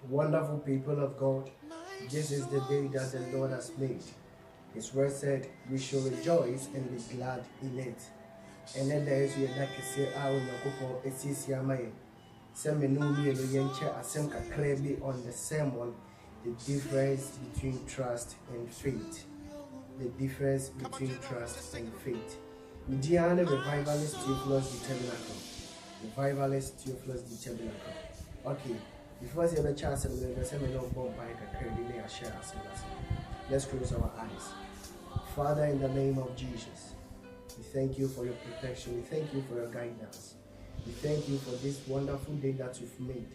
Wonderful people of God, this is the day that the Lord has made. His word said, we shall rejoice and be glad in it. And then there is your like say, I will not go for a Some no me yenche asem kakrebi on the sermon, the difference between trust and faith. The difference between trust and faith. Diana Revivalist Theophilus the Tabernacle. Revivalist Theophilus the Tabernacle. Okay, before I have a chance and we're going to bomb by a credit share us. Let's close our eyes. Father, in the name of Jesus, we thank you for your protection. We thank you for your guidance. We thank you for this wonderful day that you've made.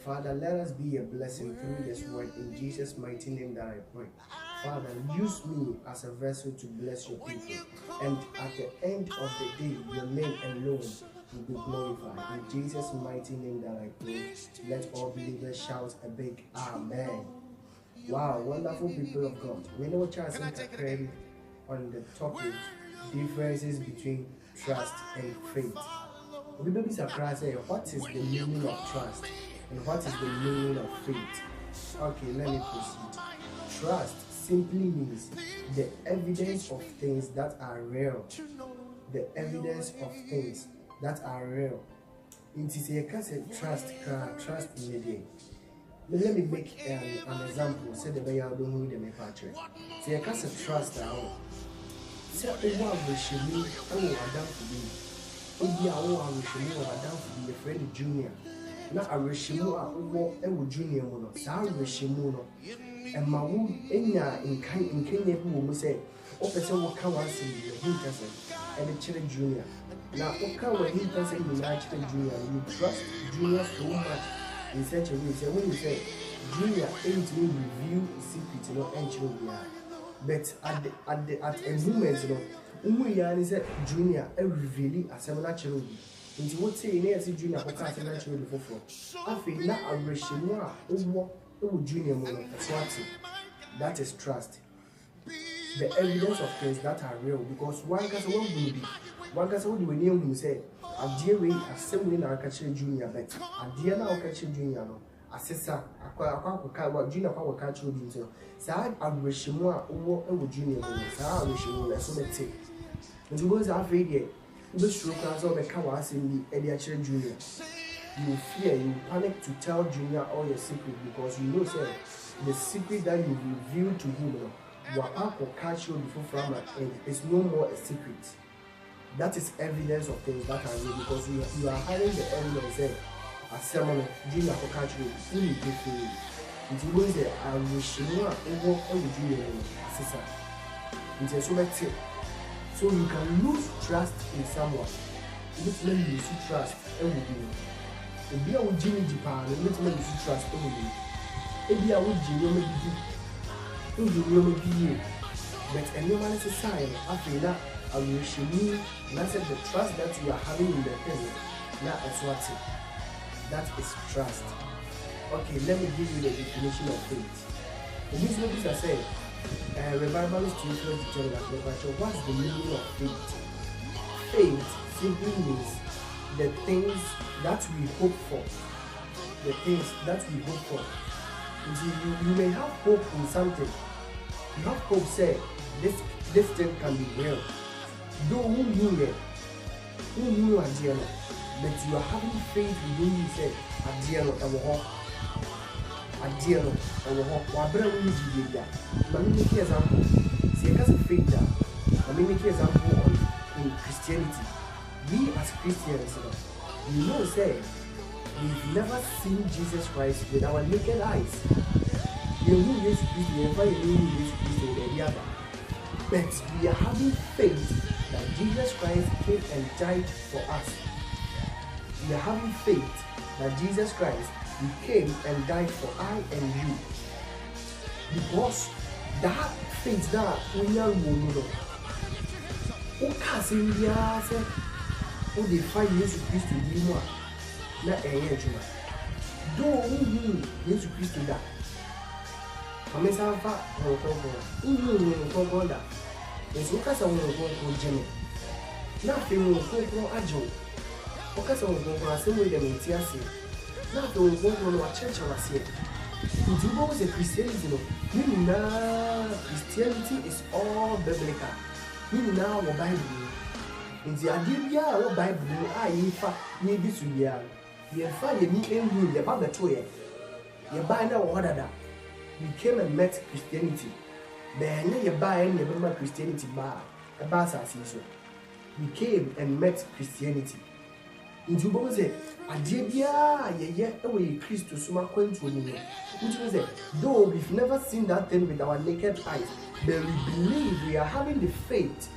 Father, let us be a blessing through this word in Jesus' mighty name that I pray. Father, use me as a vessel to bless your people. And at the end of the day, your name alone will be glorified. In Jesus' mighty name that I pray, let all believers shout a big Amen. Wow, wonderful people of God. We know chance on the topic, differences between trust and faith. We baby surprised say, what is the meaning of trust and what is the meaning of faith? Okay, let me proceed. Trust simply means the evidence of things that are real. The evidence of things that are real. It is a case of trust immediately. Let me make an example. Say the way I don't know the pattern. Say a case of trust. Say what we should be. Oh, I don't believe. Obi awo awoshimu wa down to be a friend junior. Na awoshimu a wo ewo junior mo no. Sa awoshimu no. E ma wo enya nkan bu wo say o pese wo ka wa se be hinta se e be chire junior. Na o ka wa hinta se ni na chire junior. You trust junior so much in such a way say when you say junior ain't me review secret no enchiro bia. But at a moment you know Umu said junior revealing a seminar children. Into what say in junior for seminar children before. I feel now a reshimua over junior mono. That is trust. The evidence of things that are real because one person won't be one person would be who say a dear way assembly now catch junior bet a dear now catch junior no assessor a junior power catch you into. Sad a reshimua over junior mono. Sa reshimua so let's say. And you guys are afraid yet. You stroke as all the cowards in the Edia Junior. You fear, you panic to tell Junior all your secret because you know, sir, the secret that you reveal to him, what up or catch you before from is no more a secret. That is evidence of things that are real because you are hiding the evidence there. As someone Junior for catch you, really different. And you go there, I wish you know over Junior, sister. It's a so much. So you can lose trust in someone. Let me lose trust every day. If you are Jimmy Japan, let me lose trust every day. If you are Jimmy, you but anyone is a sign. After that, I will show you. And I said the trust that you are having in the person. Now that's what it. That is trust. Okay, let me give you the definition of faith. In this notice I said. Revivalist Theophilus the Tabernacle. What's the meaning of faith? Faith simply means the things that we hope for. The things that we hope for. You may have hope in something. You have hope, say, this thing can be real. Though who knew a dear, but you are having faith in you say, a dear, a dear, or brother, we need to let me make an example. See, because of faith, let me make an example in Christianity. We as Christians, you know, say, we've never seen Jesus Christ with our naked eyes. You know who Jesus Christ, we never knew who Jesus Christ in the other. But we are having faith that Jesus Christ came and died for us. We are having faith that Jesus Christ came and died for I and you. Because that faith that we are known. O kasi India say, o defy Jesus Christ to be more. Na juma. Do who Jesus Christ that. Kamesa fa kongo. That. Ezo kasa wo jeme. Na fe wo ajo. O kasa wo asemu de mentiase. Na fe wo no church was here. Nti wobɛhu sɛ Christianity no ne nyinaa Christianity is all biblical. Ne nyinaa wɔ Bible mu. Nti adeɛ biara wɔ Bible mu a yɛfa na yɛdi so biara yɛmfa yɛni ɛnhu yɛba bɛto yɛbaa na wɔ hɔ dada. We came and met Christianity. Bɛɛnyɛ yɛbaa na yɛbɛma Christianity baa ɛbaa asase so. We came and met Christianity. Nti wobɛhu sɛ adeɛ biara yɛyɛ ɛwɔ yɛ Kristo so makwantuo mu no. Nti say, though we've never seen that thing with our naked eyes, but we believe, we are having the faith.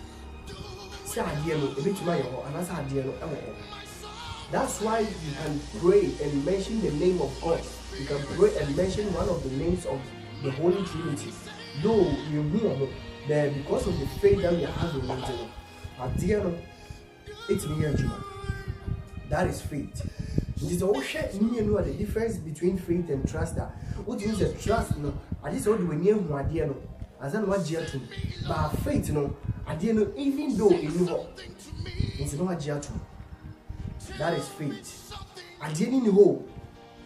That's why you can pray and mention the name of God. You can pray and mention one of the names of the Holy Trinity. Though you know that because of the faith that we are having, it's me. That is faith. It is all share know the difference between faith and trust. What you use a trust, no, I just told you when you know, as I want you to, but faith, no, I didn't know, even though you know, it's not a that is faith. I didn't know,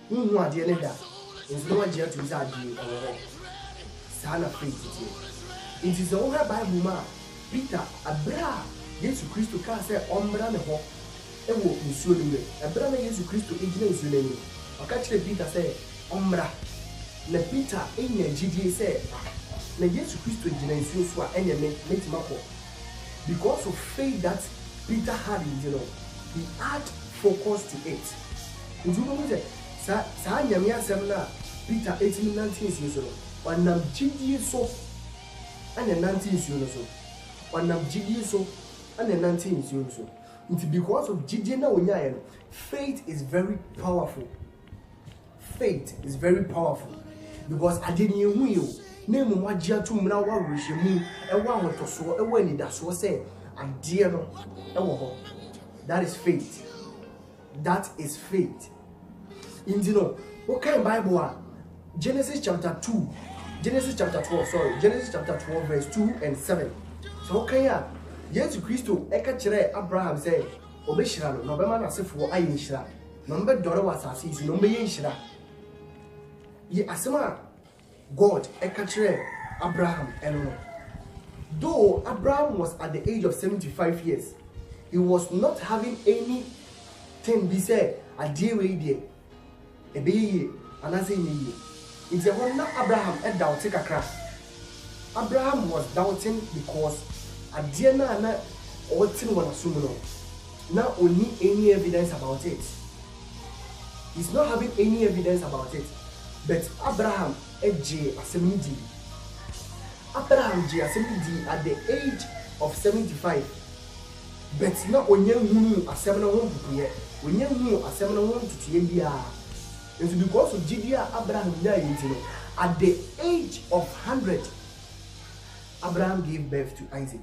you know, I didn't that. It's not a to that son of faith. It is all her Bible, ma. Peter, Abra, Jesus Christ, can say, Ombra, the hawk. Ewo nsuo ni ebra na Yesu Kristo ejina nsuo ni aka kire Peter say omra na Peter enya gidie say na Yesu Kristo ejina nsuo so a enya metima ko because of faith that Peter had in he had focus to it. Ndugo mo say sa nyame asem na Peter 18:19 so wanam gidie so ana 19 so wanam gidie so ana 19 so. Because of Jijena, faith is very powerful. Faith is very powerful. Because I didn't know you. Name Wajia to Mnawa Rishimu, and one to so a when that's what say, and dear no. That is faith. That is faith. What kind of Bible? Genesis chapter 2, Genesis chapter 12, Genesis chapter 12, verse 2 and 7. So, okay, Jesus Christo eka kire Abraham say obeshira no obema na sefo ayi nhira no mbe dore wasase isi no mbe ye nhira ye asema God eka kire Abraham eno. Though Abraham was at the age of 75 years, he was not having anything be said adie we die ebe ye anase ye it's a wonder Abraham e doubt kakra. Abraham was doubting because Adiana na otin wana sumuno. Now only any evidence about it. He's not having any evidence about it. But Abraham J Asemidi. Abraham J Asemidi at the age of 75. But now when you asemna won puye, when you asemna won to tiendia. And because of Judea Abraham at the age of 100, Abraham gave birth to Isaac.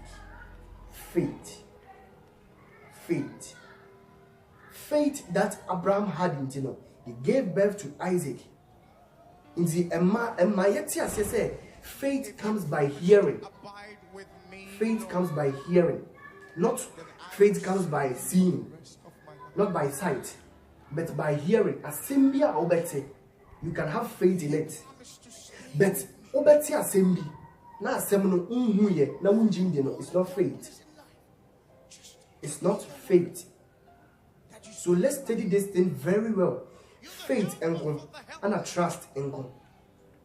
Faith. Faith. Faith that Abraham had in he gave birth to Isaac. In the say faith comes by hearing. Faith comes by hearing. Not faith comes by seeing. Not by sight. But by hearing. Assembia obete. You can have faith in it. But obete assembly. Na asemno unhuye na unjindi no, it's not faith. It's not faith. So let's study this thing very well. Faith and a trust and God.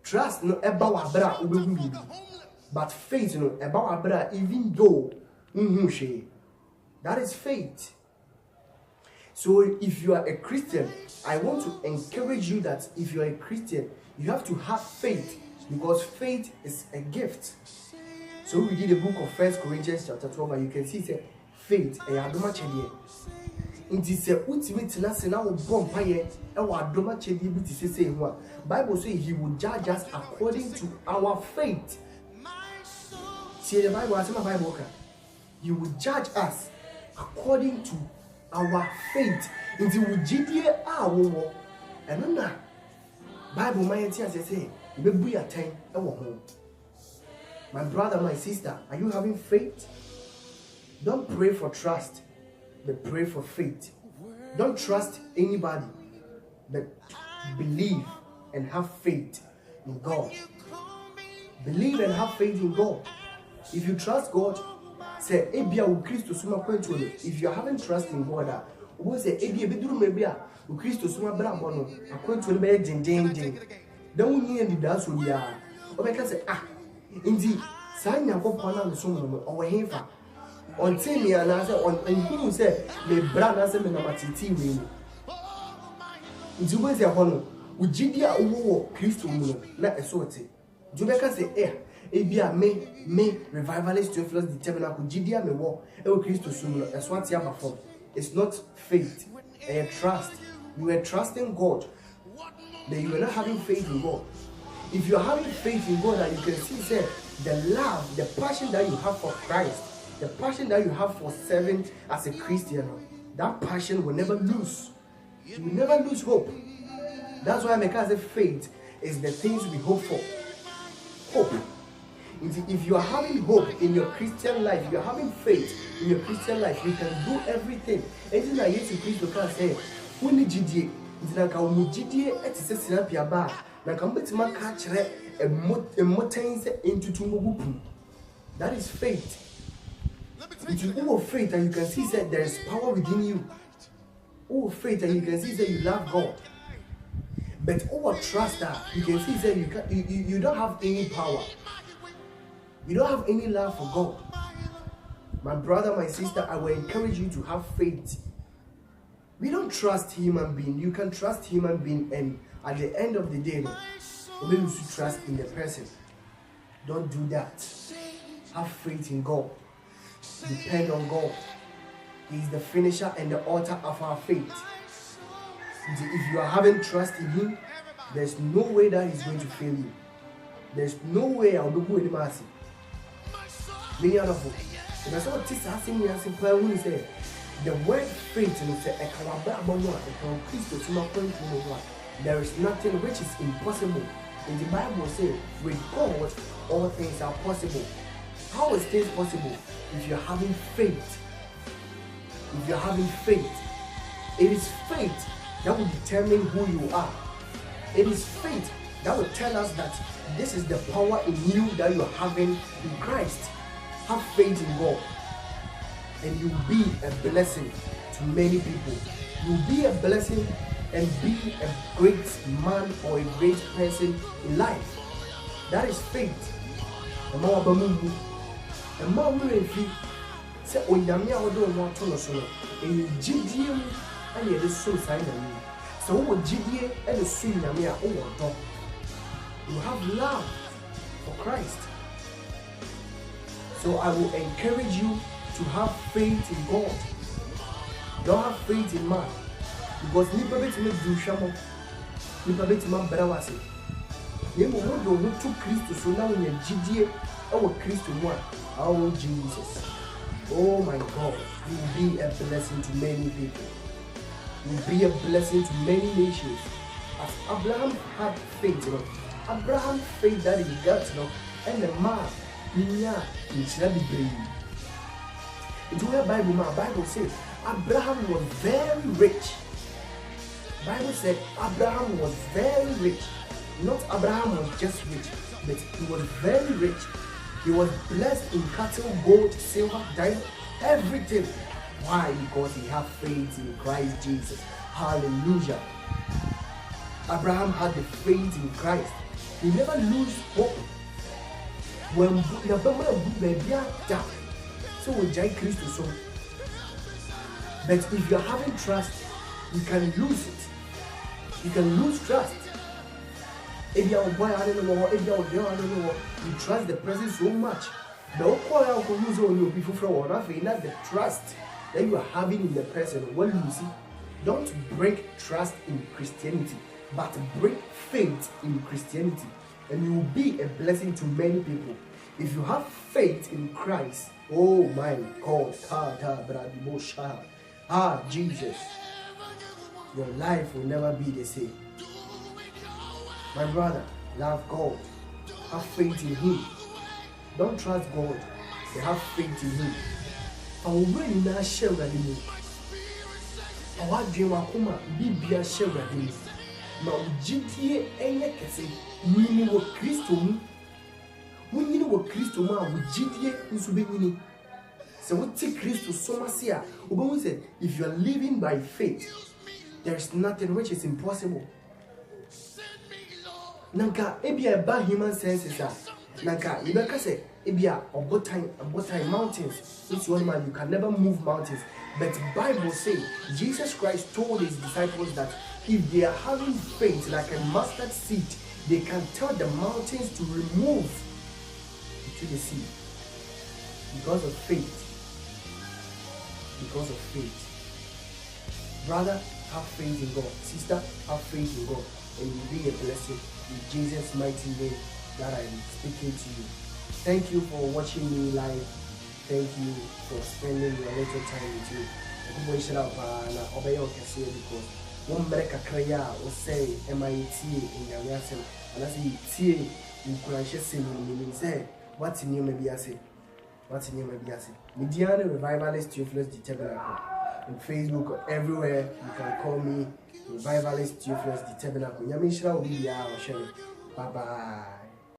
Trust no eba wa bra obehu. But faith no eba wa bra even though unhu. That is faith. So if you are a Christian, I want to encourage you that if you are a Christian, you have to have faith. Because faith is a gift. So we did the book of 1 Corinthians chapter 12, and you can see say faith a adoma chedie. It is a ultimate lesson now bomb paye e wa adoma chedie bi ti say ho. Bible say he will judge us according to our faith. See the Bible as my Bible can. He will judge us according to our faith. Until we jidie a wo and na Bible my tia say my brother, my sister, are you having faith? Don't pray for trust, but pray for faith. Don't trust anybody, but believe and have faith in God. Believe and have faith in God. If you trust God, say, if you haven't trust in God, we say, Christo suma brabono, according to the ding. Don't need the dance with ya. Or I can say, indeed, sign your pop on the summer or hefa. On Timmy and answer on who said, may brand as a matiti wing. Into your honor, with Gidia Uwo, Christo, not a sortie. Jubeka say, Ebia may revivalist to influence the tabernacle, Gidia may walk, Christo summer, as what you have performed. It's not faith, and trust. You are trusting God, but you are not having faith in God. If you are having faith in God, and you can see, say, the love, the passion that you have for Christ, the passion that you have for serving as a Christian, that passion will never lose. You will never lose hope. That's why I say faith is the things we hope for. Hope. If you are having hope in your Christian life, if you are having faith in your Christian life, you can do everything. Anything that Jesus Christ can say, who need GDA? Naka umujidie etise sinapia ba na kambetima ka kire emotense entutumo bupu. That is faith. If you have faith and you can see that there is power within you. Oh, faith and you can see that you love God. But over trust that you can see that you don't have any power. You don't have any love for God. My brother, my sister, I will encourage you to have faith. We don't trust human being. You can trust human being, and at the end of the day, maybe you should trust in the person. Don't do that. Have faith in God. Depend on God. He is the finisher and the author of our faith. If you are having trust in Him, there's no way that He's going to fail you. There's no way I'll be going to mercy. Many other folks. If I saw this asking me, I say, the word faith in there is nothing which is impossible. In the Bible says, with God, all things are possible. How is things possible? If you're having faith. If you're having faith. It is faith that will determine who you are. It is faith that will tell us that this is the power in you that you are having in Christ. Have faith in God, and you'll be a blessing to many people. You'll be a blessing and be a great man or a great person in life. That is faith. The more bamumu, the more we feel. Say, "Oh, yamia odo mo tono so." In GDM, and you so sign me. So, what GDM and the sun yamia odo. You have love for Christ. So I will encourage you to have faith in God. Don't have faith in man. Because nipa beti me do shamo. Nipa beti man brawase. Yemo mo do mo to Christ so na when GDA e wo Christ mo a. Oh Jesus. Oh my God. You will be a blessing to many people. You will be a blessing to many nations. As Abraham had faith, Abraham faith that he got, and the man it's not the It's where Bible says Abraham was very rich. Bible said Abraham was very rich. Not Abraham was just rich, but he was very rich. He was blessed in cattle, gold, silver, diamond, everything. Why? Because he had faith in Christ Jesus. Hallelujah. Abraham had the faith in Christ. He never lose hope. When the baby down, so will Jai Christ so. But if you're having trust, you can lose it. You can lose trust. If you're a boy, I don't know, if you're a girl, I don't know, you trust the person so much. Don't call out for you so you people from one of not the trust that you are having in the person. What do you see? Don't break trust in Christianity, but break faith in Christianity. And you will be a blessing to many people. If you have faith in Christ, oh my God, Jesus, your life will never be the same. My brother, love God. Have faith in Him. Don't trust God, but have faith in Him. I will really not share with you. I want you to come and be a share with you. ma ujidie enye kese nyini wo Kristo mu munyini wo Kristo mu a ujidie nso benyini se wote Kristo somase a obahu say if you are living by faith there is nothing which is impossible. Nanka ebia ba human senses a nanka ibeka say ebia obotan mountains this one man you can never move mountains, but Bible say Jesus Christ told his disciples that if they are having faith like a mustard seed, they can tell the mountains to remove to the sea because of faith. Because of faith. Brother, have faith in God. Sister, have faith in God, and you'll be a blessing in Jesus' mighty name that I am speaking to you. Thank you for watching me live. Thank you for spending your little time with me. Because one America Kraya will say MIT in the American, and as he see in Kurashesi, meaning say, what's in you maybe I say. What's in your maybe I say? Mediana Revivalist Theophilus the Tabernacle. On Facebook or everywhere, you can call me Revivalist Theophilus the Tabernacle. Yamishra will be here. Bye bye.